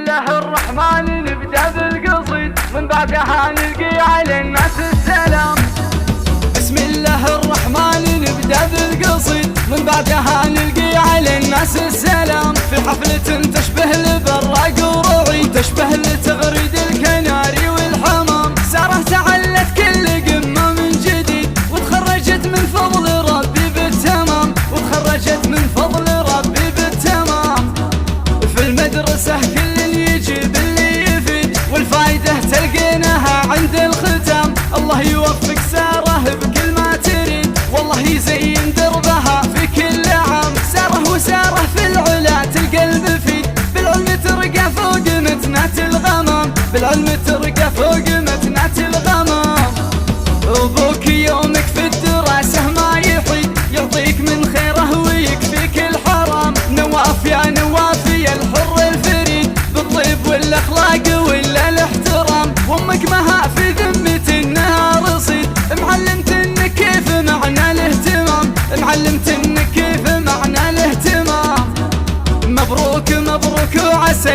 الله الرحمن نبدأ بالقصيد من بعدها نلقي على الناس السلام. بسم الله الرحمن نبدأ بالقصيد من بعدها نلقي على الناس السلام. في حفلة تشبه البراق ورعي، تشبه لتغريد الكناري والحمام. سارة تعلت كل قمة من جديد وتخرجت من فضل ربي بالتمام، وتخرجت من فضل ربي بالتمام. في المدرسة كل يجيب اللي يفيد والفايدة تلقيناها عند الختام. الله يوفق سارة بكل ما تريد والله يزين دربها في كل عام. سارة وسارة في العلا تلقى المفيد، بالعلم ترقى فوق متنات الغمام، بالعلم ترقى فوق متنات الغمام. أبوك يومك في الدراسة ما يحيد، يعطيك من خيره ويكفيك الحرام. نواف يا نواف يا الحر الفريد، بالطيب والاخلاق ولا الاحترام. وامك مها في ذمة انها رصيد، معلمت انك كيف معنى الاهتمام، معلمت انك كيف معنى الاهتمام. مبروك مبروك وعسى